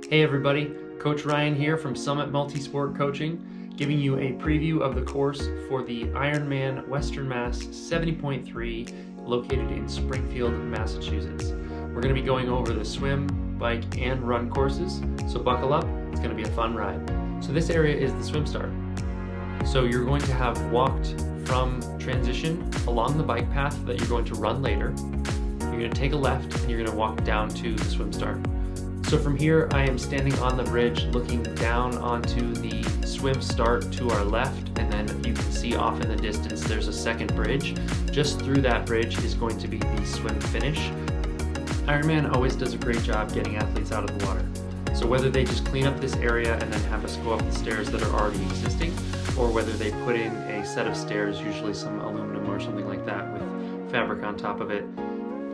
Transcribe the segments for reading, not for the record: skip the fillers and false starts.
Hey everybody, Coach Ryan here from Summit Multisport Coaching, giving you a preview of the course for the Ironman Western Mass 70.3 located in Springfield, Massachusetts. We're going to be going over the swim, bike, and run courses, so buckle up, it's going to be a fun ride. So this area is the swim start. So you're going to have walked from transition along the bike path that you're going to run later. You're going to take a left and you're going to walk down to the swim start. So from here, I am standing on the bridge looking down onto the swim start to our left, and then you can see off in the distance there's a second bridge. Just through that bridge is going to be the swim finish. Ironman always does a great job getting athletes out of the water. So whether they just clean up this area and then have us go up the stairs that are already existing, or whether they put in a set of stairs, usually some aluminum or something like that with fabric on top of it,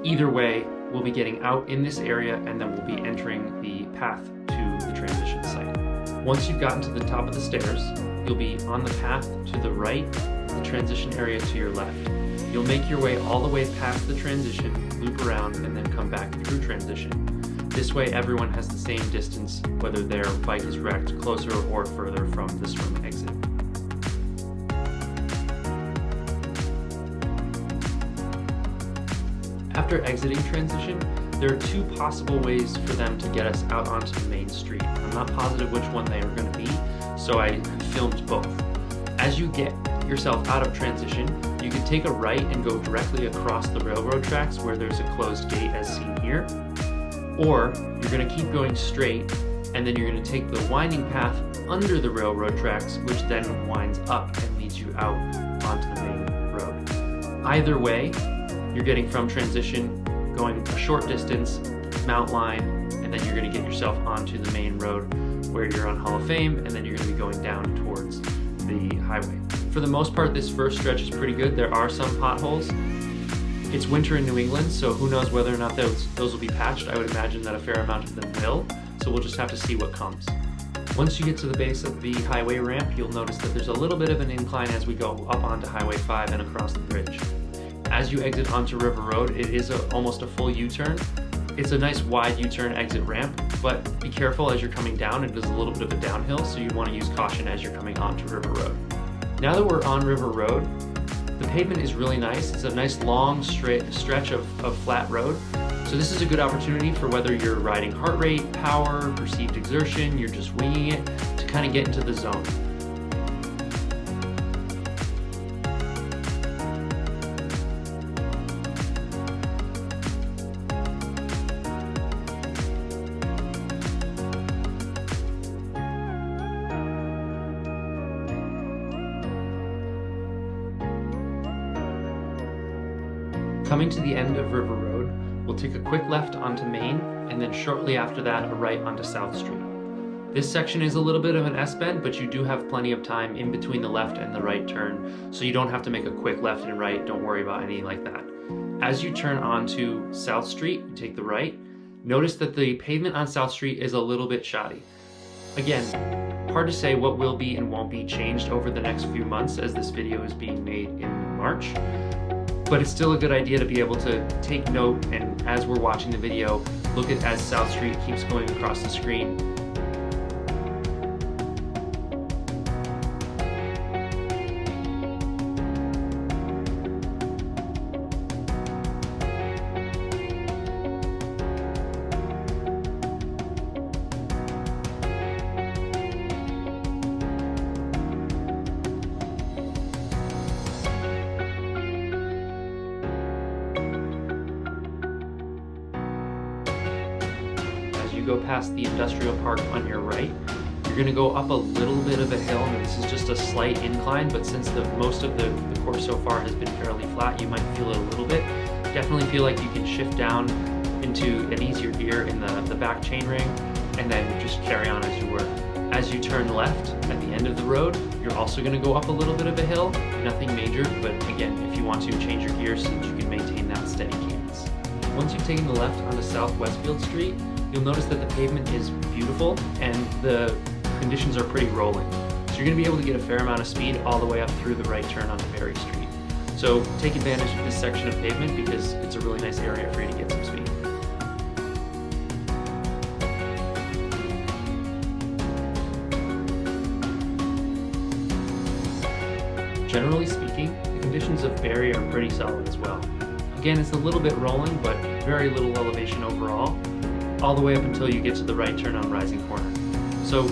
either way, we'll be getting out in this area and then we'll be entering the path to the transition site. Once you've gotten to the top of the stairs, you'll be on the path to the right, the transition area to your left. You'll make your way all the way past the transition, loop around, and then come back through transition. This way everyone has the same distance, whether their bike is wrecked closer or further from the swim exit. After exiting transition, there are two possible ways for them to get us out onto the main street. I'm not positive which one they are going to be, so I filmed both. As you get yourself out of transition, you can take a right and go directly across the railroad tracks where there's a closed gate as seen here, or you're going to keep going straight and then you're going to take the winding path under the railroad tracks, which then winds up and leads you out onto the main road. Either way, you're getting from transition, going a short distance, Mount Line, and then you're going to get yourself onto the main road where you're on Hall of Fame, and then you're going to be going down towards the highway. For the most part, this first stretch is pretty good. There are some potholes. It's winter in New England, so who knows whether or not those will be patched. I would imagine that a fair amount of them will, so we'll just have to see what comes. Once you get to the base of the highway ramp, you'll notice that there's a little bit of an incline as we go up onto Highway 5 and across the bridge. As you exit onto River Road, it is almost a full U-turn. It's a nice wide U-turn exit ramp, but be careful as you're coming down. It is a little bit of a downhill, so you want to use caution as you're coming onto River Road. Now that we're on River Road, the pavement is really nice. It's a nice long straight stretch of flat road. So this is a good opportunity for whether you're riding heart rate, power, perceived exertion, you're just winging it, to kind of get into the zone. Coming to the end of River Road, we'll take a quick left onto Main, and then shortly after that, a right onto South Street. This section is a little bit of an S-bend, but you do have plenty of time in between the left and the right turn, so you don't have to make a quick left and right. Don't worry about anything like that. As you turn onto South Street, you take the right. Notice that the pavement on South Street is a little bit shoddy. Again, hard to say what will be and won't be changed over the next few months as this video is being made in March. But it's still a good idea to be able to take note, and as we're watching the video, look at as South Street keeps going across the screen. You go past the industrial park on your right, you're going to go up a little bit of a hill, and this is just a slight incline, but since most of the course so far has been fairly flat, you might feel it a little bit. Definitely feel like you can shift down into an easier gear in the back chain ring, and then just carry on as you were. As you turn left at the end of the road, you're also going to go up a little bit of a hill, nothing major, but again, if you want to change your gears so that you can maintain that steady cadence. Once you've taken the left onto South Westfield Street, you'll notice that the pavement is beautiful and the conditions are pretty rolling. So you're going to be able to get a fair amount of speed all the way up through the right turn onto Berry Street. So take advantage of this section of pavement because it's a really nice area for you to get some speed. Generally speaking, the conditions of Barry are pretty solid as well. Again, it's a little bit rolling, but very little elevation overall, all the way up until you get to the right turn on Rising Corner. So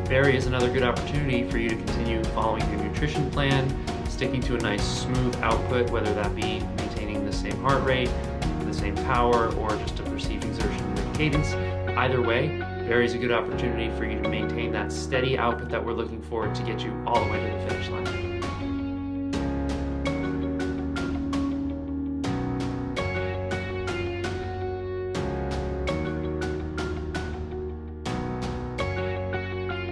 Barry is another good opportunity for you to continue following your nutrition plan, sticking to a nice smooth output, whether that be maintaining the same heart rate, the same power, or just a perceived exertion rate cadence. Either way, Barry is a good opportunity for you to maintain that steady output that we're looking for to get you all the way to the finish line.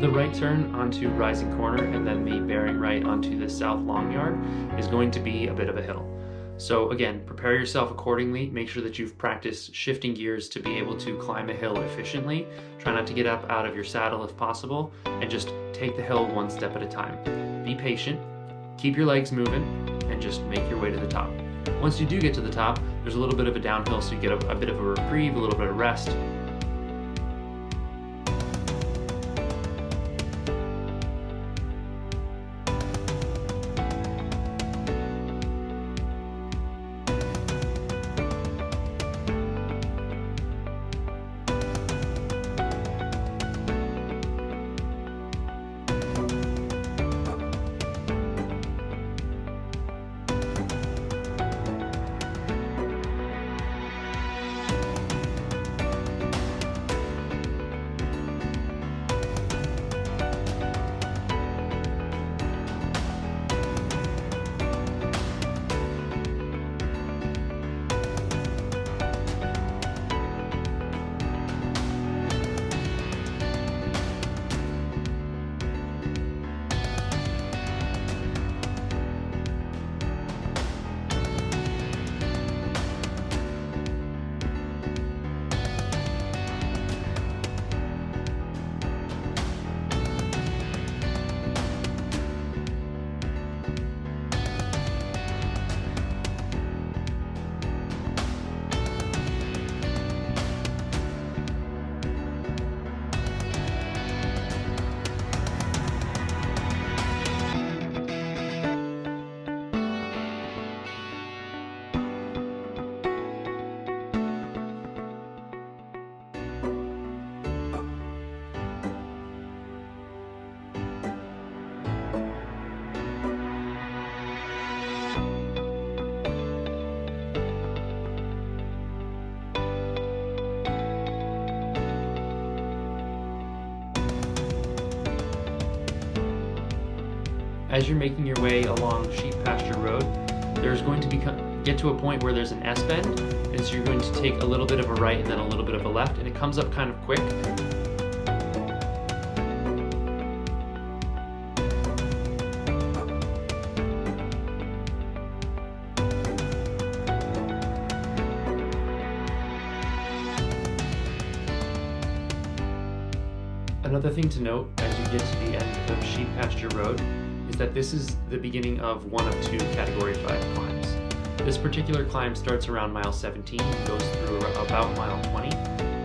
The right turn onto Rising Corner and then the bearing right onto the South Long Yard is going to be a bit of a hill. So again, prepare yourself accordingly. Make sure that you've practiced shifting gears to be able to climb a hill efficiently. Try not to get up out of your saddle if possible, and just take the hill one step at a time. Be patient, keep your legs moving, and just make your way to the top. Once you do get to the top, there's a little bit of a downhill, so you get a bit of a reprieve, a little bit of rest. As you're making your way along Sheep Pasture Road, there's going to get to a point where there's an S-bend, and so you're going to take a little bit of a right and then a little bit of a left, and it comes up kind of quick. Another thing to note as you get to the end of Sheep Pasture Road is that this is the beginning of one of two Category 5 climbs. This particular climb starts around mile 17 and goes through about mile 20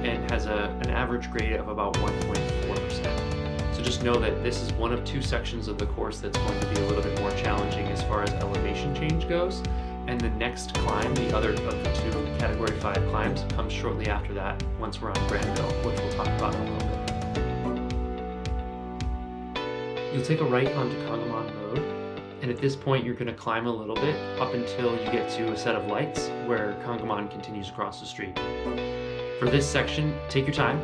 and has an average grade of about 1.4%. So just know that this is one of two sections of the course that's going to be a little bit more challenging as far as elevation change goes, and the next climb, the other of the two Category 5 climbs, comes shortly after that once we're on Granville, which we'll talk about in a little bit. You'll take a right onto Congamon Road, and at this point you're going to climb a little bit up until you get to a set of lights where Congamon continues across the street. For this section, take your time,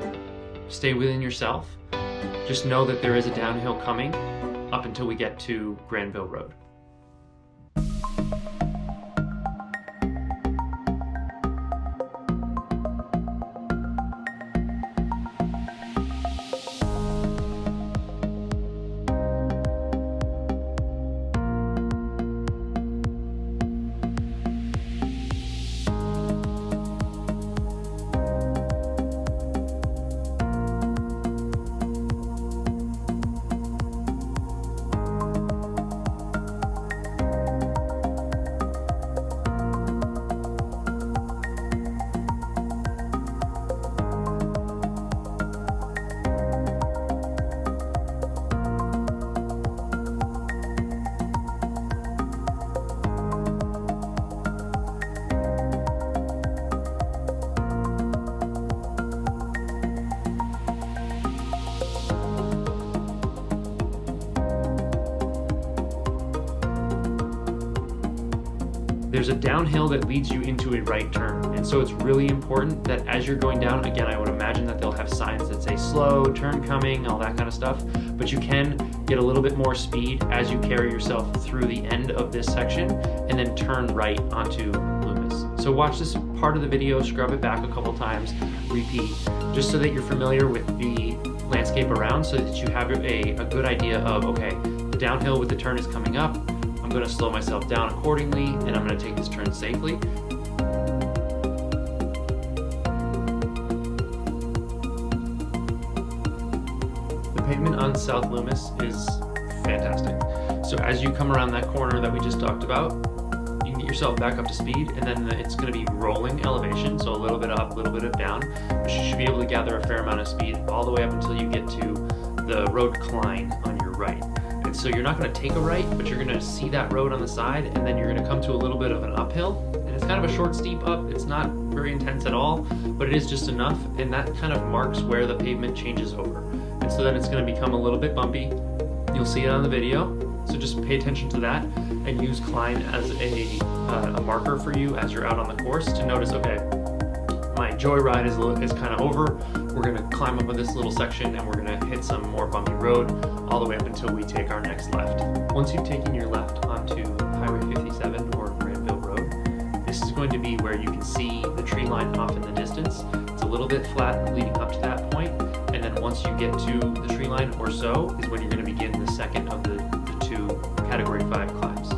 stay within yourself, just know that there is a downhill coming up until we get to Granville Road. there's a downhill that leads you into a right turn. And so it's really important that as you're going down, again, I would imagine that they'll have signs that say slow, turn coming, all that kind of stuff, but you can get a little bit more speed as you carry yourself through the end of this section and then turn right onto Loomis. So watch this part of the video, scrub it back a couple times, repeat, just so that you're familiar with the landscape around, so that you have a good idea of, okay, the downhill with the turn is coming up, I'm going to slow myself down accordingly, and I'm going to take this turn safely. The pavement on South Loomis is fantastic. So as you come around that corner that we just talked about, you can get yourself back up to speed, and then it's going to be rolling elevation, so a little bit up, a little bit down, but you should be able to gather a fair amount of speed all the way up until you get to the road climb on your right. And so you're not going to take a right, but you're going to see that road on the side, and then you're going to come to a little bit of an uphill, and it's kind of a short, steep up. It's not very intense at all, but it is just enough, and that kind of marks where the pavement changes over. And so then it's going to become a little bit bumpy. You'll see it on the video, so just pay attention to that and use climb as a marker for you as you're out on the course to notice, okay, my joyride is kind of over. We're going to climb up on this little section and we're going to hit some more bumpy road all the way up until we take our next left. Once you've taken your left onto Highway 57 or Granville Road, this is going to be where you can see the tree line off in the distance. It's a little bit flat leading up to that point, and then once you get to the tree line or so is when you're going to begin the second of the two Category 5 climbs.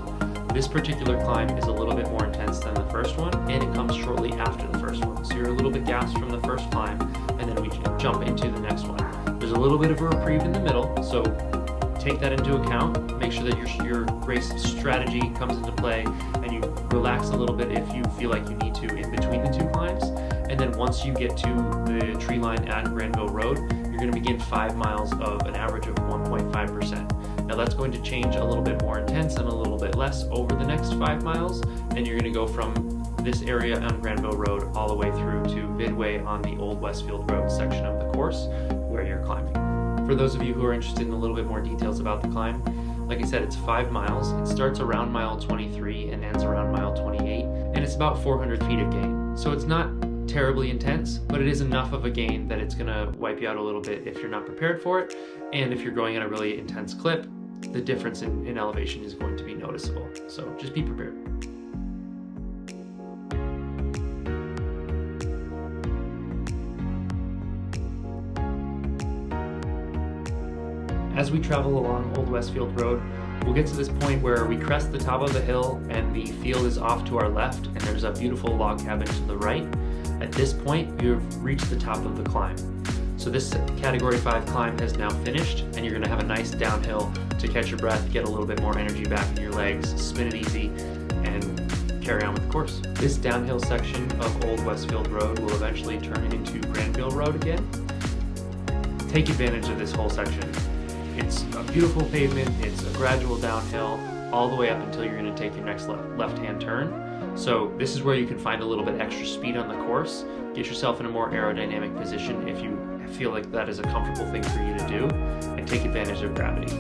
This particular climb is a little bit more intense than the first one, and it comes shortly after the first one. So you're a little bit gassed from the first climb, and then we jump into the next one. There's a little bit of a reprieve in the middle, so take that into account. Make sure that your race strategy comes into play, and you relax a little bit if you feel like you need to in between the two climbs. And then once you get to the tree line at Granville Road, you're going to begin 5 miles of an average of 1.5%. Now that's going to change a little bit more intense and a little bit less over the next 5 miles, and you're going to go from this area on Granville Road all the way through to midway on the Old Westfield Road section of the course where you're climbing. For those of you who are interested in a little bit more details about the climb, like I said, it's 5 miles. It starts around mile 23 and ends around mile 28, and it's about 400 feet of gain. So it's not terribly intense, but it is enough of a gain that it's going to wipe you out a little bit if you're not prepared for it, and if you're going at a really intense clip, the difference in elevation is going to be noticeable. So just be prepared. As we travel along Old Westfield Road, we'll get to this point where we crest the top of the hill and the field is off to our left, and there's a beautiful log cabin to the right. At this point, you've reached the top of the climb. So this Category 5 climb has now finished, and you're going to have a nice downhill to catch your breath, get a little bit more energy back in your legs, spin it easy, and carry on with the course. This downhill section of Old Westfield Road will eventually turn into Granville Road again. Take advantage of this whole section. It's a beautiful pavement, it's a gradual downhill, all the way up until you're going to take your next left-hand turn. So this is where you can find a little bit extra speed on the course, get yourself in a more aerodynamic position if you feel like that is a comfortable thing for you to do, and take advantage of gravity.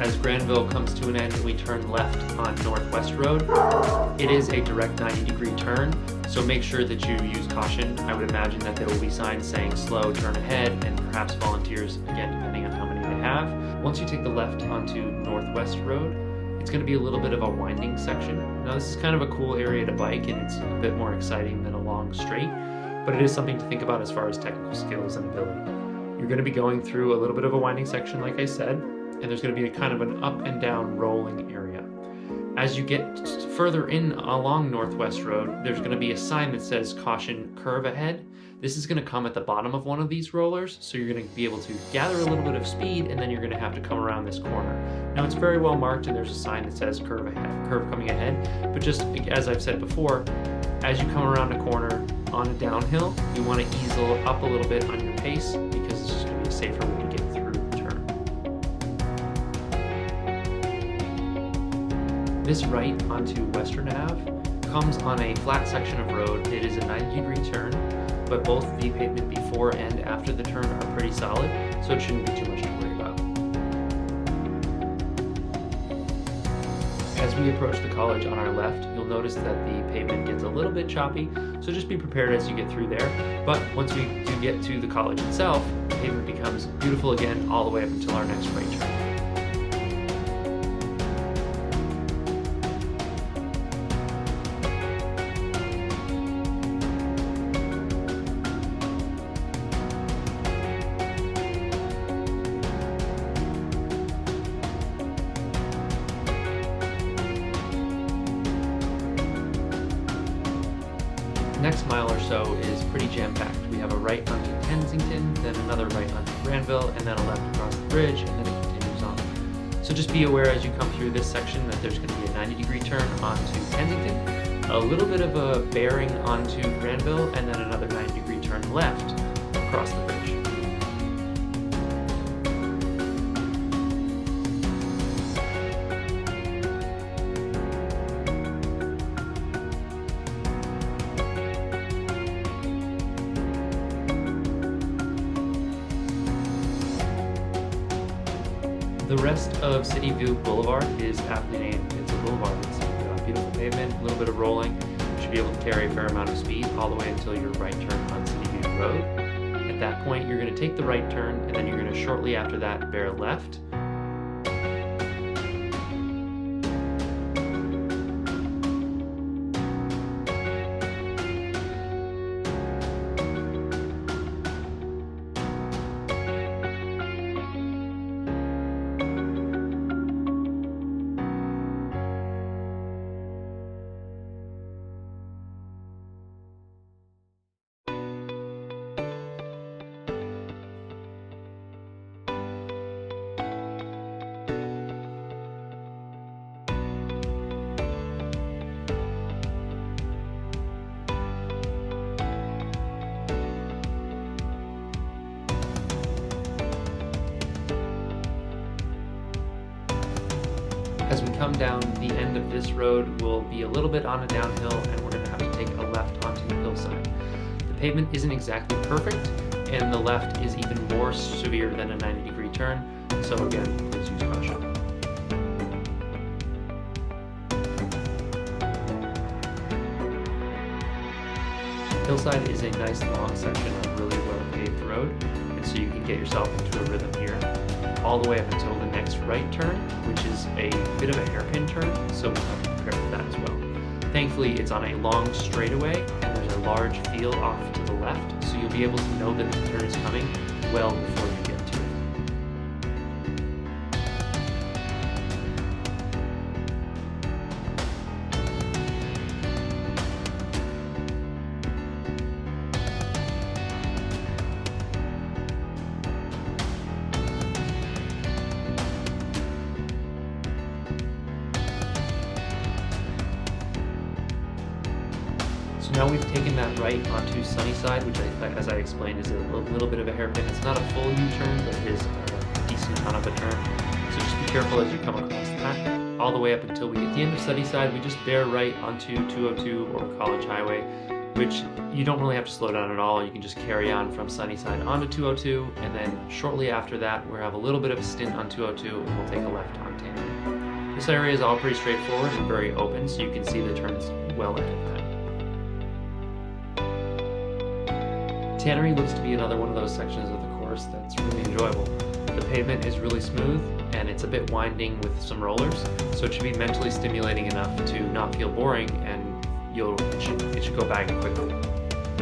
as Granville comes to an end and we turn left on Northwest Road, it is a direct 90-degree turn, so make sure that you use caution. I would imagine that there will be signs saying slow, turn ahead, and perhaps volunteers, again, depending on how many they have. Once you take the left onto Northwest Road, it's going to be a little bit of a winding section. Now this is kind of a cool area to bike, and it's a bit more exciting than a long straight, but it is something to think about as far as technical skills and ability. You're going to be going through a little bit of a winding section, like I said, and there's going to be a kind of an up and down rolling area. As you get further in along Northwest Road, there's going to be a sign that says caution, curve ahead. This is going to come at the bottom of one of these rollers, so you're going to be able to gather a little bit of speed, and then you're going to have to come around this corner. Now it's very well marked, and there's a sign that says curve ahead, curve coming ahead, but just as I've said before, as you come around a corner on a downhill, you want to easel up a little bit on your pace, because it's just going to be a safer way to get through the turn. This right onto Western Ave comes on a flat section of road. It is a 90-degree turn, but both the pavement before and after the turn are pretty solid, so it shouldn't be too much to worry about. As we approach the college on our left, you'll notice that the pavement gets a little bit choppy, so just be prepared as you get through there. But once we do get to the college itself, the pavement becomes beautiful again all the way up until our next right turn. Next mile or so is pretty jam-packed. We have a right onto Kensington, then another right onto Granville, and then a left across the bridge, and then it continues on. So just be aware as you come through this section that there's going to be a 90-degree turn onto Kensington, a little bit of a bearing onto Granville, and then another 90-degree turn left across the bridge. The rest of City View Boulevard is aptly named. It's a boulevard. It's a beautiful pavement, a little bit of rolling. You should be able to carry a fair amount of speed all the way until your right turn on City View Road. At that point, you're going to take the right turn, and then you're going to shortly after that bear left. As we come down the end of this road, we'll be a little bit on a downhill, and we're going to have to take a left onto the hillside. The pavement isn't exactly perfect, and the left is even more severe than a 90-degree turn, so again, please use caution. Hillside is a nice long section of really well-paved road, and so you can get yourself into a rhythm here, all the way up until the next right turn, which is a bit of a hairpin turn, so we'll have to prepare for that as well. Thankfully, it's on a long straightaway, and there's a large field off to the left, so you'll be able to know that the turn is coming well before you get to it. So now we've taken that right onto Sunnyside, which, as I explained, is a little bit of a hairpin. It's not a full U-turn, but it is a decent amount of a turn. So just be careful as you come across that. All the way up until we get to the end of Sunnyside, we just bear right onto 202 or College Highway. which you don't really have to slow down at all. You can just carry on from Sunnyside onto 202, and then shortly after that, we'll have a little bit of a stint on 202, and we'll take a left on Tannery. This area is all pretty straightforward and very open, so you can see the turns well ahead of time. Tannery looks to be another one of those sections of the course that's really enjoyable. The pavement is really smooth, and it's a bit winding with some rollers, so it should be mentally stimulating enough to not feel boring, and it should go by quickly.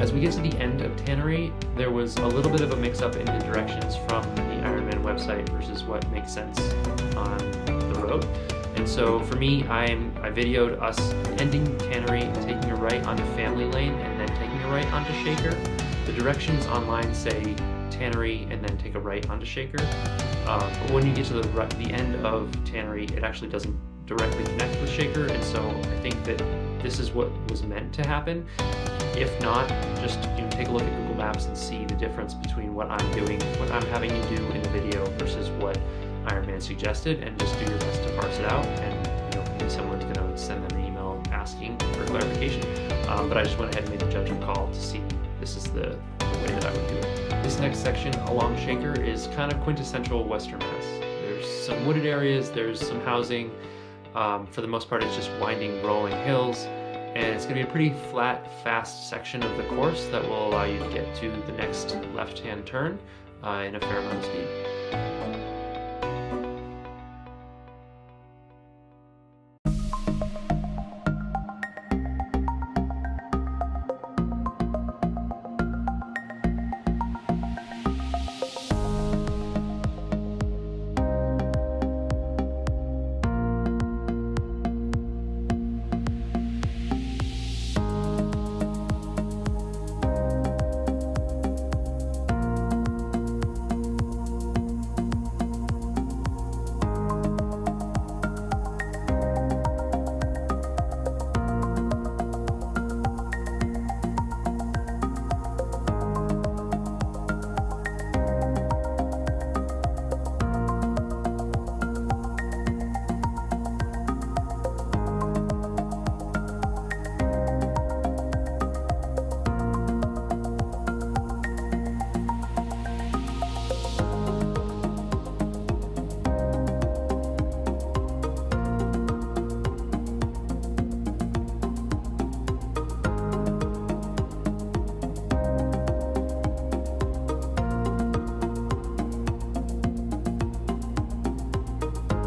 As we get to the end of Tannery, there was a little bit of a mix-up in the directions from the Ironman website versus what makes sense on the road. And so for me, I videoed us ending Tannery, taking a right onto Family Lane, and then taking a right onto Shaker. The directions online say Tannery and then take a right onto Shaker. But when you get to the end of Tannery, it actually doesn't directly connect with Shaker, and so I think that this is what was meant to happen. If not, just take a look at Google Maps and see the difference between what I'm doing, what I'm having you do in the video versus what Ironman suggested, and just do your best to parse it out. And maybe someone's going to send them an email asking for clarification. But I just went ahead and made the judgment call to see this is the way that I would do it. This next section along Shaker is kind of quintessential Western Mass. There's some wooded areas, there's some housing. For the most part, it's just winding, rolling hills, and it's going to be a pretty flat, fast section of the course that will allow you to get to the next left-hand turn in a fair amount of speed.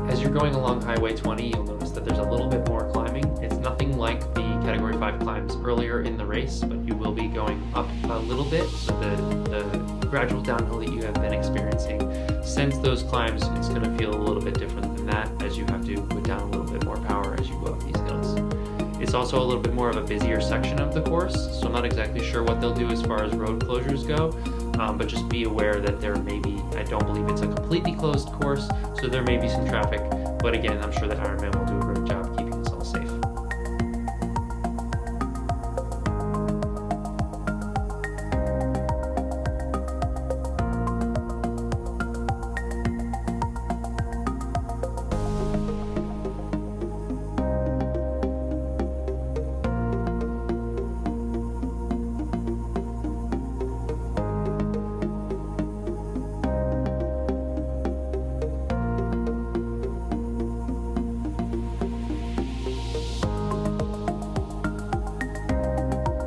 As you're going along Highway 20, you'll notice that there's a little bit more climbing. It's nothing like the Category 5 climbs earlier in the race, but you will be going up a little bit, so the gradual downhill that you have been experiencing, since those climbs, it's going to feel a little bit different than that, as you have to put down a little bit more power as you go up these hills. It's also a little bit more of a busier section of the course, so I'm not exactly sure what they'll do as far as road closures go, but just be aware that there may be, I don't believe it's a completely closed course, so there may be some traffic, but again, I'm sure that Ironman will do a great job keeping us all safe.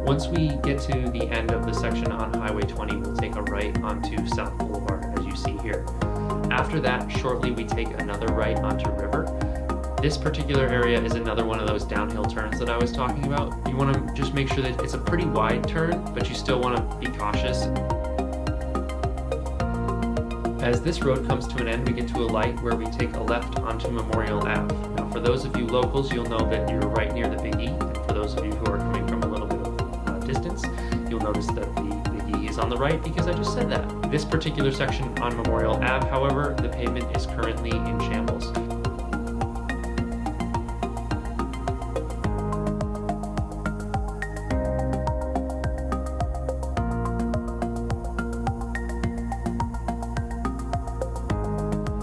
Once we get to the end of the section on Highway 20, we'll take a right onto South Boulevard, as you see here. After that, shortly we take another right onto River. This particular area is another one of those downhill turns that I was talking about. You want to just make sure that it's a pretty wide turn, but you still want to be cautious. As this road comes to an end, we get to a light where we take a left onto Memorial Ave. Now, for those of you locals, you'll know that you're right near the Big E, and for those of you who are coming from a little bit of distance, you'll notice that the Big E is on the right because I just said that. This particular section on Memorial Ave, however, the pavement is currently in shambles.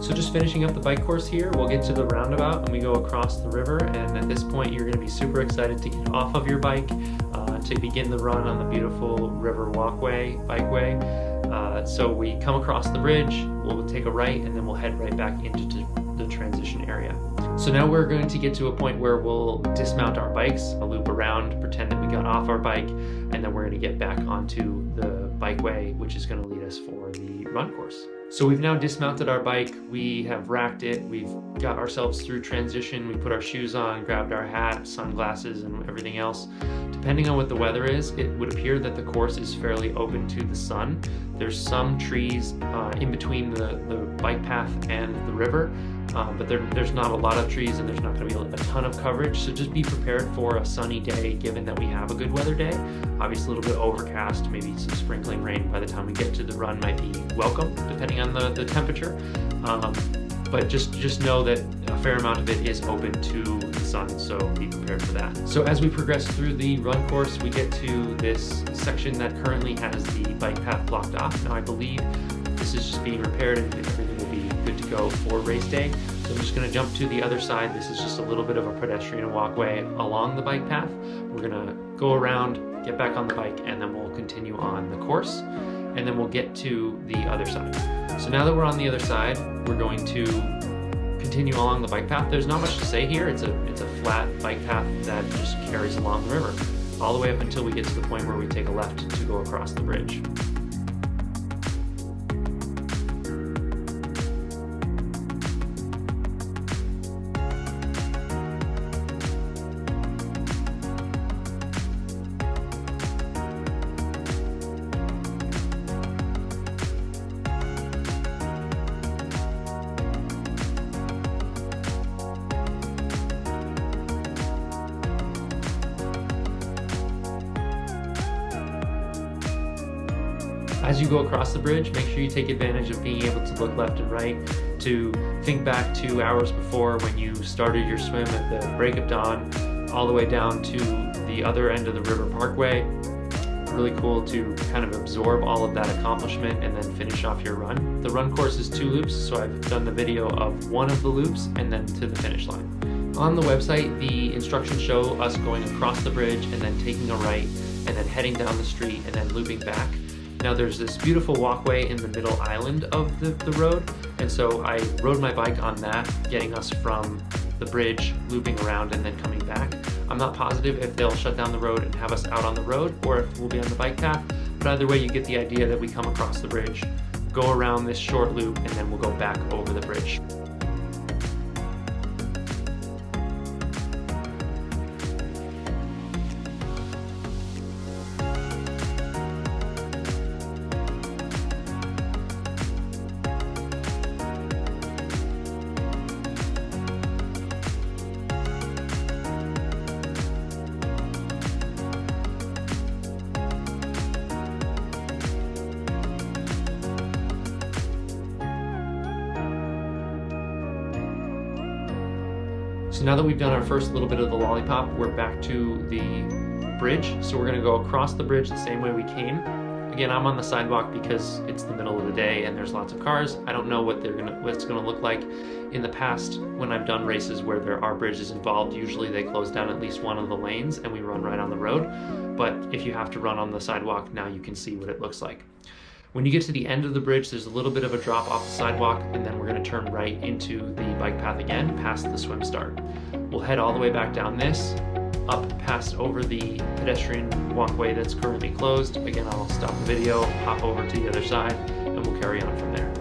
So just finishing up the bike course here, we'll get to the roundabout and we go across the river, and at this point you're going to be super excited to get off of your bike, to begin the run on the beautiful river bikeway. So we come across the bridge, we'll take a right, and then we'll head right back into the transition area. So now we're going to get to a point where we'll dismount our bikes, a loop around, pretend that we got off our bike, and then we're going to get back onto the bikeway, which is going to lead us for the run course. So we've now dismounted our bike, we have racked it, we've got ourselves through transition, we put our shoes on, grabbed our hat, sunglasses, and everything else. Depending on what the weather is, it would appear that the course is fairly open to the sun. There's some trees in between the bike path and the river, but there's not a lot of trees and there's not going to be a ton of coverage, so just be prepared for a sunny day given that we have a good weather day. Obviously a little bit overcast, maybe some sprinkling rain by the time we get to the run might be welcome depending on the temperature, but just know that a fair amount of it is open to the sun, so be prepared for that. So as we progress through the run course, we get to this section that currently has the bike path blocked off. Now I believe this is just being repaired and everything will be good to go for race day. So I'm just going to jump to the other side. This is just a little bit of a pedestrian walkway along the bike path. We're going to go around, get back on the bike, and then we'll continue on the course, and then we'll get to the other side. So now that we're on the other side, we're going to continue along the bike path. There's not much to say here. It's a flat bike path that just carries along the river all the way up until we get to the point where we take a left to go across the bridge. As you go across the bridge, make sure you take advantage of being able to look left and right, to think back 2 hours before when you started your swim at the break of dawn, all the way down to the other end of the river parkway. Really cool to kind of absorb all of that accomplishment and then finish off your run. The run course is 2 loops, so I've done the video of one of the loops and then to the finish line. On the website, the instructions show us going across the bridge and then taking a right and then heading down the street and then looping back. Now there's this beautiful walkway in the middle island of the road, and so I rode my bike on that, getting us from the bridge, looping around, and then coming back. I'm not positive if they'll shut down the road and have us out on the road, or if we'll be on the bike path, but either way you get the idea that we come across the bridge, go around this short loop, and then we'll go back over the bridge. So now that we've done our first little bit of the lollipop, we're back to the bridge. So we're gonna go across the bridge the same way we came. Again, I'm on the sidewalk because it's the middle of the day and there's lots of cars. I don't know what it's gonna look like. In the past, when I've done races where there are bridges involved, usually they close down at least one of the lanes and we run right on the road. But if you have to run on the sidewalk, now you can see what it looks like. When you get to the end of the bridge, there's a little bit of a drop off the sidewalk, and then we're going to turn right into the bike path again, past the swim start. We'll head all the way back down this, up past over the pedestrian walkway that's currently closed. Again, I'll stop the video, hop over to the other side, and we'll carry on from there.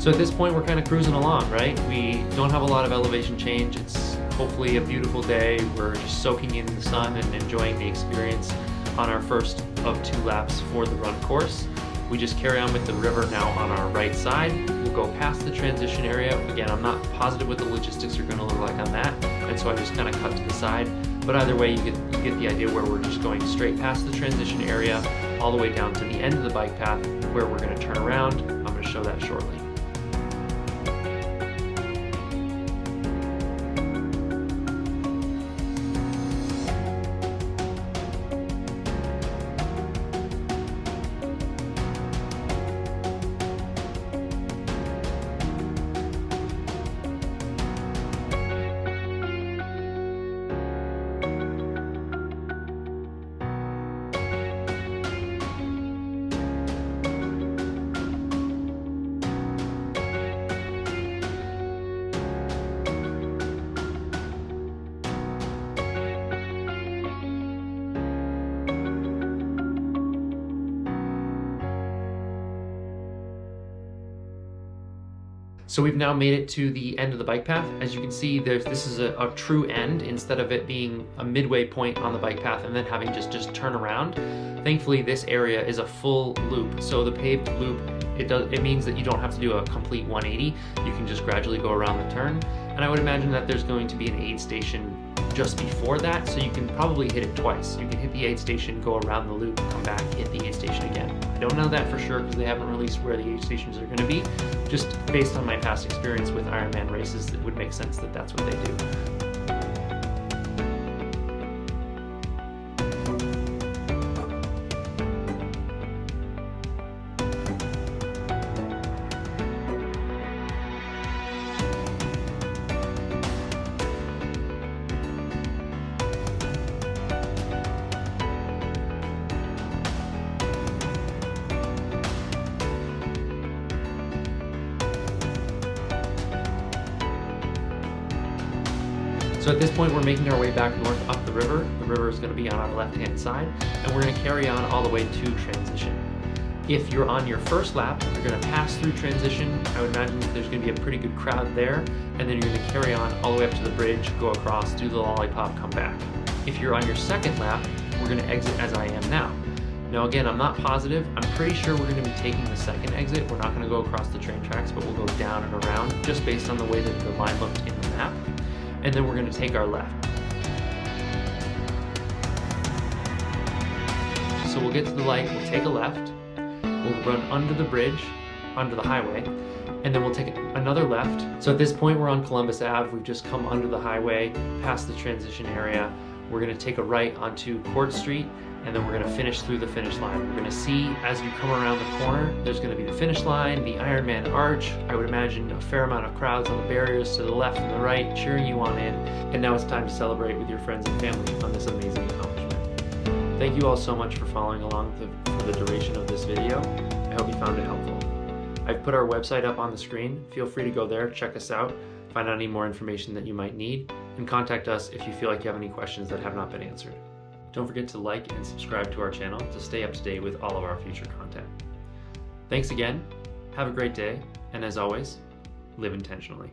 So at this point, we're kind of cruising along, right? We don't have a lot of elevation change. It's hopefully a beautiful day. We're just soaking in the sun and enjoying the experience on our first of 2 laps for the run course. We just carry on with the river now on our right side. We'll go past the transition area. Again, I'm not positive what the logistics are gonna look like on that, and so I just kind of cut to the side. But either way, you get the idea where we're just going straight past the transition area, all the way down to the end of the bike path, where we're gonna turn around. I'm gonna show that shortly. So we've now made it to the end of the bike path. As you can see, this is a true end instead of it being a midway point on the bike path and then having just turn around. Thankfully, this area is a full loop. So the paved loop, it means that you don't have to do a complete 180. You can just gradually go around the turn. And I would imagine that there's going to be an aid station just before that, so you can probably hit it twice. You can hit the aid station, go around the loop, come back, hit the aid station again. I don't know that for sure because they haven't released where the aid stations are going to be. Just based on my past experience with Ironman races, it would make sense that that's what they do. So at this point, we're making our way back north up the river. The river is going to be on our left-hand side, and we're going to carry on all the way to transition. If you're on your first lap, you're going to pass through transition. I would imagine that there's going to be a pretty good crowd there, and then you're going to carry on all the way up to the bridge, go across, do the lollipop, come back. If you're on your second lap, we're going to exit as I am now. Now again, I'm not positive. I'm pretty sure we're going to be taking the second exit. We're not going to go across the train tracks, but we'll go down and around just based on the way that the line looked in the map. And then we're going to take our left. So we'll get to the light, we'll take a left, we'll run under the bridge, under the highway, and then we'll take another left. So at this point we're on Columbus Ave, we've just come under the highway, past the transition area. We're going to take a right onto Court Street, and then we're going to finish through the finish line. We're going to see, as you come around the corner, there's going to be the finish line, the Ironman arch. I would imagine a fair amount of crowds on the barriers to the left and the right cheering you on in. And now it's time to celebrate with your friends and family on this amazing accomplishment. Thank you all so much for following along for the duration of this video. I hope you found it helpful. I've put our website up on the screen. Feel free to go there, check us out, find out any more information that you might need, and contact us if you feel like you have any questions that have not been answered. Don't forget to like and subscribe to our channel to stay up to date with all of our future content. Thanks again, have a great day, and as always, live intentionally.